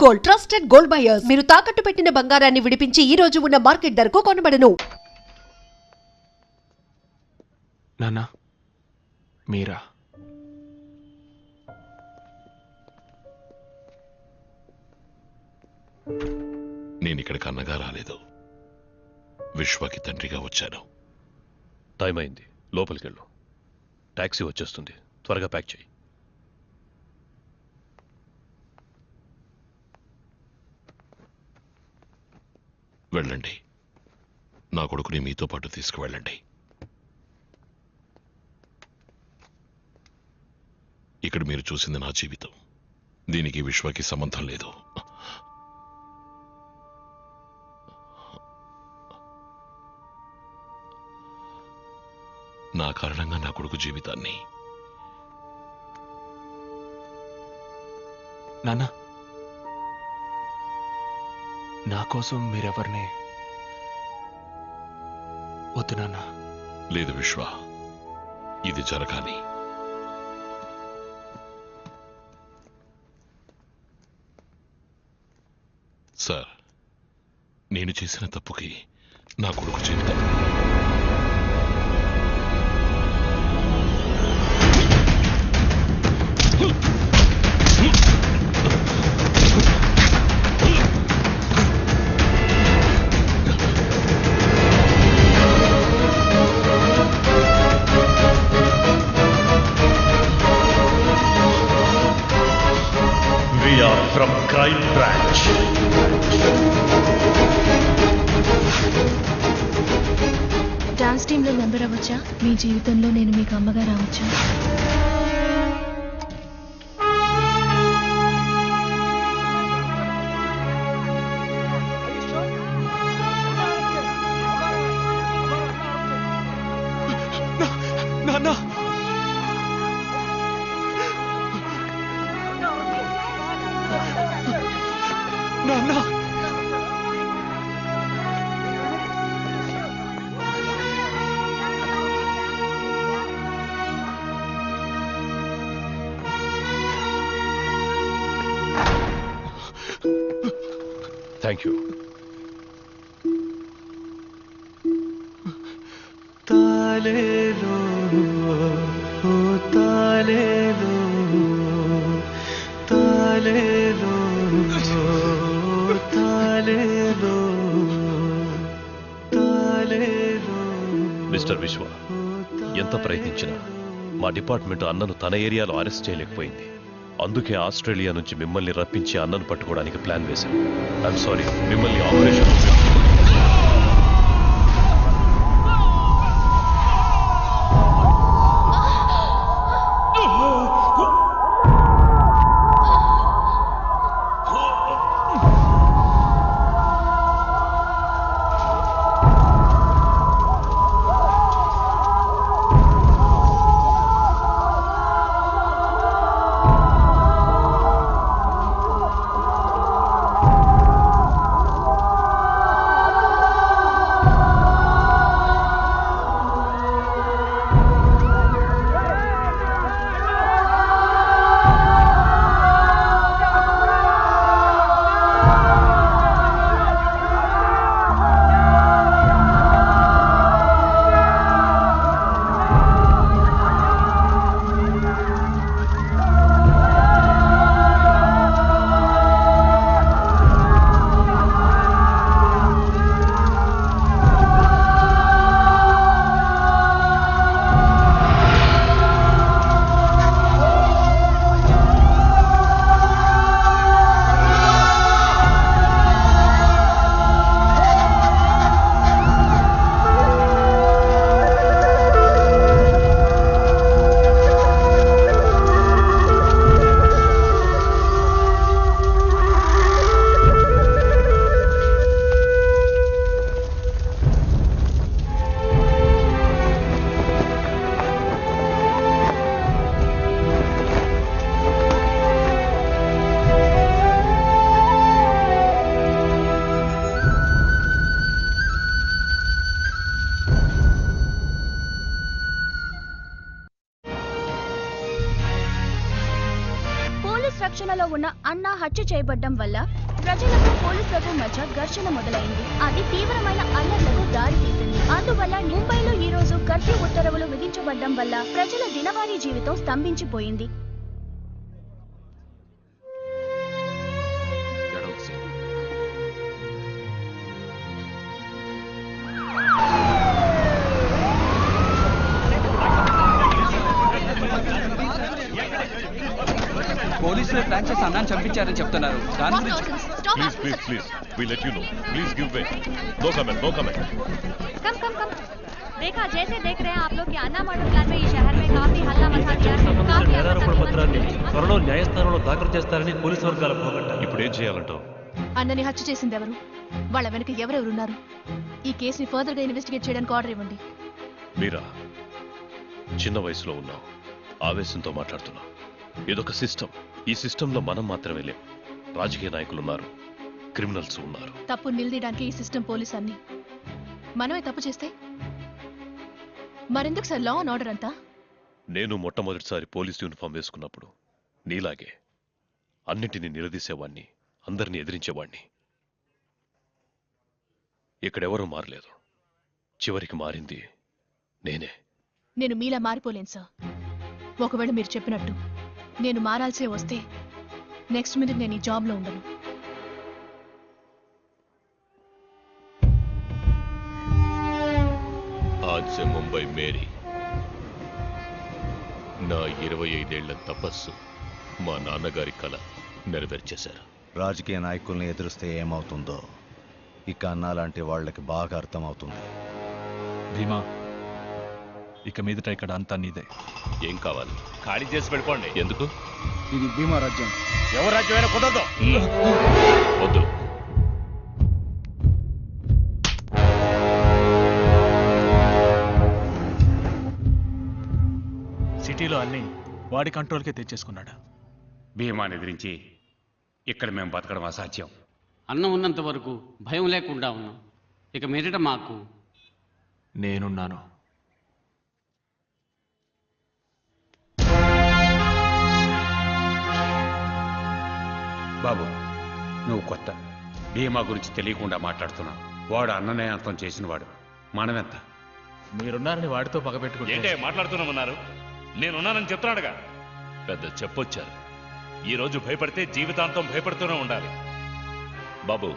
Gold, trusted gold buyers. మీరు తాకట్టు పెట్టిన బంగారాన్ని విడిపించి ఈ రోజు ఉన్న మార్కెట్ ధరకు కొనబడను. నాన్న, మీరా? నేనిక్కడికి అన్నగా రాలేదు, విశ్వకి తండ్రిగా వచ్చాను. టైం అయింది, లోపలికెళ్ళు. టాక్సీ వచ్చేస్తుంది, త్వరగా ప్యాక్ చేయి. వెళ్ళండి, నా కొడుకుని మీతో పాటు తీసుకువెళ్ళండి. ఇక్కడ మీరు చూసింది నా జీవితం, దీనికి విశ్వకి సంబంధం లేదు. నా కారణంగా నా కొడుకు జీవితాన్ని. నాన్న, నా కోసం మీరెవరిని వద్దు నాన్న. లేదు విశ్వ, ఇది జరగాలి. సార్, నేను చేసిన తప్పుకి నా కొడుకు జీవితం. From Crime Branch. డాన్స్ టీంలో మెంబర్ అవ్వచ్చా? మీ జీవితంలో నేను మీకు అమ్మగా రావచ్చా? నాన్న, నాన్న, థ్యాంక్ యూ. తాలేలో ఓ తాలేలో, తాలేలో తాలేలో, తాలేలో. మిస్టర్ విశ్వ, ఎంత ప్రయత్నించినా మా డిపార్ట్మెంట్ అన్నను తన ఏరియాలో అరెస్ట్ చేయలేకపోయింది. అందుకే ఆస్ట్రేలియా నుంచి మిమ్మల్ని రప్పించి అన్నను పట్టుకోవడానికి ప్లాన్ వేశాం. ఐఎమ్ సారీ, మిమ్మల్ని ఆపరేషన్ అన్న హత్య చేయబడ్డం వల్ల ప్రజలకు పోలీసులకు మధ్య ఘర్షణ మొదలైంది. అది తీవ్రమైన అల్లర్లకు దారి తీసింది. అందువల్ల ముంబైలో ఈ రోజు కర్ఫ్యూ ఉత్తర్వులు విధించబడ్డం వల్ల ప్రజల దినవారీ జీవితం స్తంభించిపోయింది. పోలీసులు ప్లాన్ చేసి అన్నాన్ని చంపించారని చెప్తున్నారు. దాని గురించి please we let you know. Please give way. No comment. कम देखा जैसे देख रहे हैं आप लोग कि अन्ना मर्डर प्लान में इस शहर में काफी हल्ला मचा दिया है. काफी నేరారోపణ పత్రాన్ని త్వరలో న్యాయస్థానంలో దాఖలు చేస్తారని పోలీసు వర్గాల పోగట్ట. ఇప్పుడు ఏం చేయాలంటావు? అన్నని హత్య చేసింది ఎవరు, వాళ్ళ వెనక ఎవరెవరున్నారు, ఈ కేసుని ఫర్దర్ గా ఇన్వెస్టిగేట్ చేయడానికి ఆర్డర్ ఇవ్వండి. మీరా చిన్న వయసులో ఉన్నావు, ఆవేశంతో మాట్లాడుతున్నావు. ఇదొక సిస్టమ్. ఈ సిస్టంలో మనం మాత్రమే లేవు. రాజకీయ నాయకులు ఉన్నారు, క్రిమినల్స్ ఉన్నారు. తప్పు నిలదీయడానికి ఈ సిస్టమ్ పోలీస్ అన్ని. మనమే తప్పు చేస్తే మరెందుకు సార్ లా అండ్ ఆర్డర్ అంతా? నేను మొట్టమొదటిసారి పోలీస్ యూనిఫామ్ వేసుకున్నప్పుడు నీలాగే అన్నింటినీ నిలదీసేవాణ్ణి, అందరినీ ఎదిరించేవాణ్ణి. ఇక్కడెవరూ మారలేదు. చివరికి మారింది నేనే. నేను మీలా మారిపోలేను సార్. ఒకవేళ మీరు చెప్పినట్టు నేను మారాల్సే వస్తే నెక్స్ట్ మినిట్ నేను ఈ జాబ్లో ఉండను. आज से मुंबई मेरी నా 25 ఏళ్ల తపస్సు మా నాన్నగారి కల నెరవేర్చేశారు. రాజకీయ నాయకుల్ని ఎదురిస్తే ఏమవుతుందో ఇక అన్నా లాంటి వాళ్ళకి బాగా అర్థమవుతుంది. భీమా, ఇక మీదట ఇక్కడ అంతా నీదే. ఏం కావాలి? ఖాళీ చేసి వెళ్ళిపోండి. ఎందుకు? ఇది భీమా రాజ్యం. ఎవరు రాజ్యమైనా కుదరదు. వద్దు. సిటీలో అన్ని వాడి కంట్రోల్కే తెచ్చేసుకున్నాడు. భీమాని ఎదిరించి ఇక్కడ మేము బతకడం అసాధ్యం. అన్నం ఉన్నంత వరకు భయం లేకుండా ఉన్నాం. ఇక మీదట మాకు నేనున్నాను. బాబు, నువ్వు కొత్త. భీమా గురించి తెలియకుండా మాట్లాడుతున్నావు. వాడు అన్ననే అంతం చేసినవాడు. మనమెంత? మీరున్నారని వాడితో పగబెట్టుకుంటే ఏంటే మాట్లాడుతున్నామన్నారు? నేనున్నానని చెప్తున్నాడుగా. పెద్ద చెప్పొచ్చారు. ఈరోజు భయపడితే జీవితాంతం భయపడుతూనే ఉండాలి. బాబు,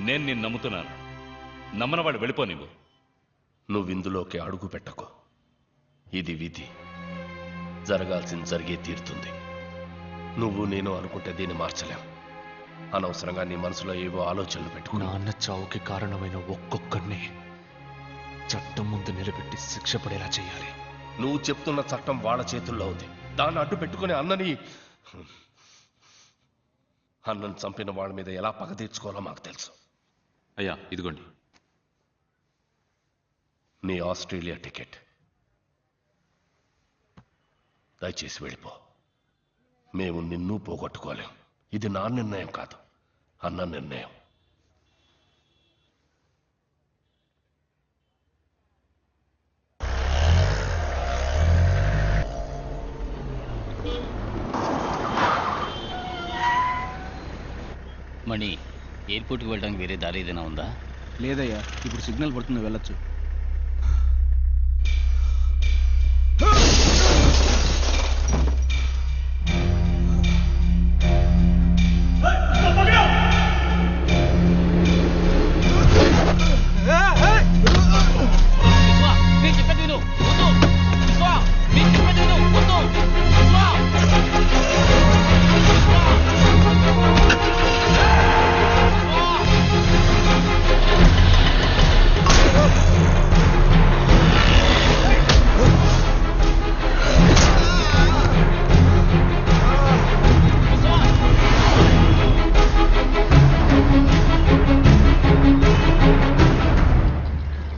నేను నిన్ను నమ్ముతున్నాను. నమ్మనవాడు వెళ్ళిపోనివ్వు. నువ్విందులోకి అడుగు పెట్టకు. ఇది విధి. జరగాల్సింది జరిగే తీరుతుంది. నువ్వు నేను అనుకుంటే దీన్ని మార్చలేం. అనవసరంగా నీ మనసులో ఏవో ఆలోచనలు పెట్టుకో. నాన్న చావుకి కారణమైన ఒక్కొక్కడిని చట్టం ముందు నిలబెట్టి శిక్ష పడేలా చేయాలి. నువ్వు చెప్తున్న చట్టం వాళ్ళ చేతుల్లో ఉంది. దాన్ని అడ్డు పెట్టుకుని అన్నని చంపిన వాళ్ళ మీద ఎలా పగ తీర్చుకోవాలో మాకు తెలుసు. అయ్యా, ఇదిగోండి నీ ఆస్ట్రేలియా టికెట్. దయచేసి వెళ్ళిపో. మేము నిన్ను పోగొట్టుకోలేం. ఇది నా నిర్ణయం కాదు, అన్న నిర్ణయం. మణి, ఎయిర్పోర్ట్కి వెళ్ళడానికి వేరే దారి ఏదైనా ఉందా? లేదయ్యా, ఇప్పుడు సిగ్నల్ పడుతుంది, వెళ్ళొచ్చు.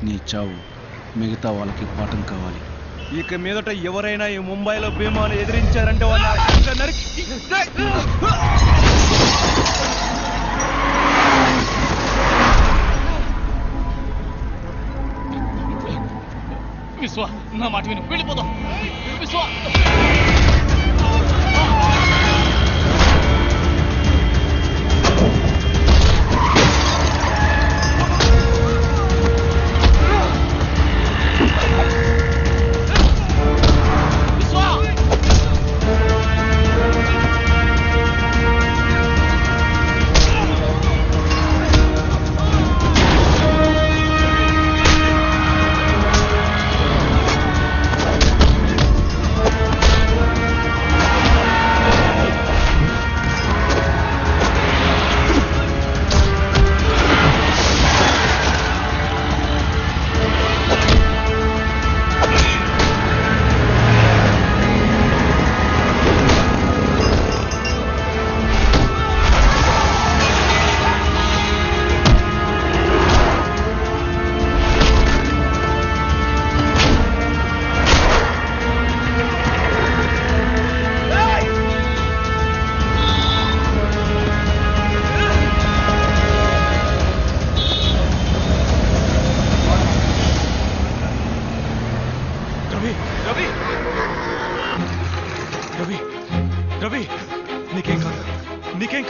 నీ చావు మిగతా వాళ్ళకి పాఠం కావాలి. ఇక మీదట ఎవరైనా ఈ ముంబైలో భీమాను ఎదిరించారంటే వాళ్ళ నరికి విశ్వ, నా మాట విను, వెళ్ళిపోదాం. విశ్వ,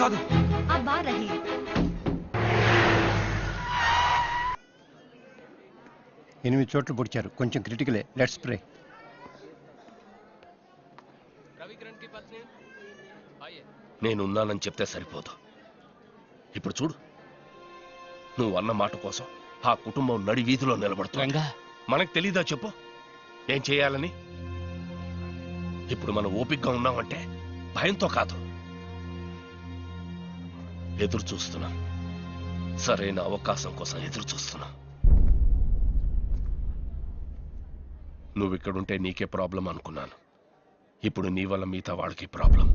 కాదు. अब बाहर रहिए. ఎనిమిది చోట్ల పొడిచారు, కొంచెం క్రిటికలే. Let's pray. నేనున్నానని చెప్తే సరిపోదు. ఇప్పుడు చూడు, నువ్వు అన్న మాట కోసం ఆ కుటుంబం నడి వీధిలో నిలబడుతుంది. మనకు తెలీదా చెప్పు ఏం చేయాలని? ఇప్పుడు మనం ఓపికగా ఉన్నామంటే భయంతో కాదు, ఎదురు చూస్తున్నాం. సరైన అవకాశం కోసం ఎదురు చూస్తున్నాం. నువ్వు ఇక్కడుంటే నీకే ప్రాబ్లం అనుకున్నాను. ఇప్పుడు నీ వల్ల మిగతా వాడికి ప్రాబ్లం.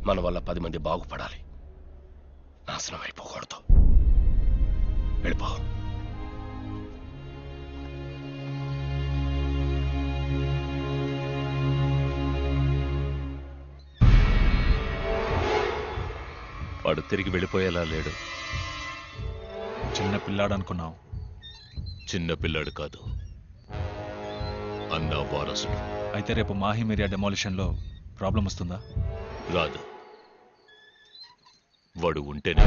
మన వల్ల 10 మంది బాగుపడాలి, నాశనం అయిపోకూడదు. వెళ్ళిపో. వాడు తిరిగి వెళ్ళిపోయేలా లేడు. చిన్న పిల్లాడు అనుకున్నావు. చిన్న పిల్లాడు కాదు, అన్నా వారసుడు. అయితే రేపు మాహిమ్ ఏరియా డెమాలిషన్లో ప్రాబ్లం వస్తుందా? రాదు. వాడు ఉంటేనే.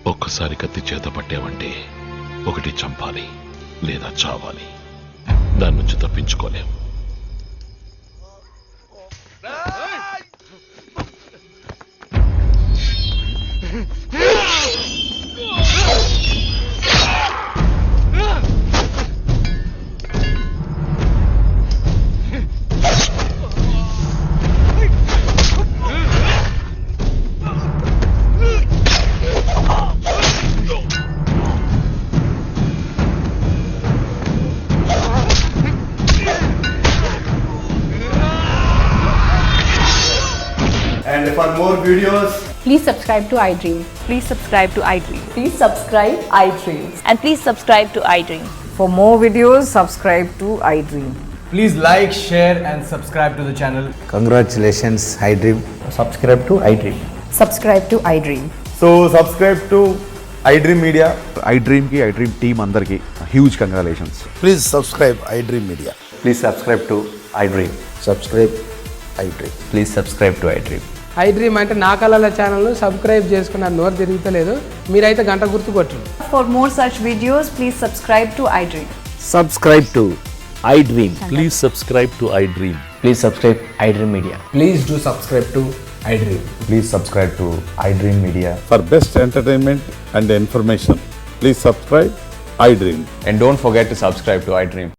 ఒక్కసారి కత్తి చేత పట్టావంటే ఒకటి చంపాలి లేదా చావాలి. దాని నుంచి తప్పించుకోలేం. And for more videos, please subscribe to iDream. Please subscribe to iDream. Please subscribe iDream. And please subscribe to iDream. For more videos, subscribe to iDream. please like, share and subscribe to the channel. Congratulations, iDream. Subscribe to iDream. Subscribe to iDream. So subscribe to iDream Media. iDream ki iDream team andarki huge congratulations. Please subscribe iDream Media. Please subscribe to iDream. Subscribe iDream. Please subscribe to iDream. I dream అంటే నా కళల ఛానల్ను subscribe చేసుకున్న నోరు తిరుగుతలేదు. మీరైతే గంట గుర్తు కొట్టండి. For more such videos, please subscribe to iDream. Subscribe to iDream. Please subscribe to iDream. Please subscribe iDream Media. Please do subscribe to iDream. Please subscribe to iDream Media. For best entertainment and information, please subscribe iDream. And don't forget to subscribe to iDream.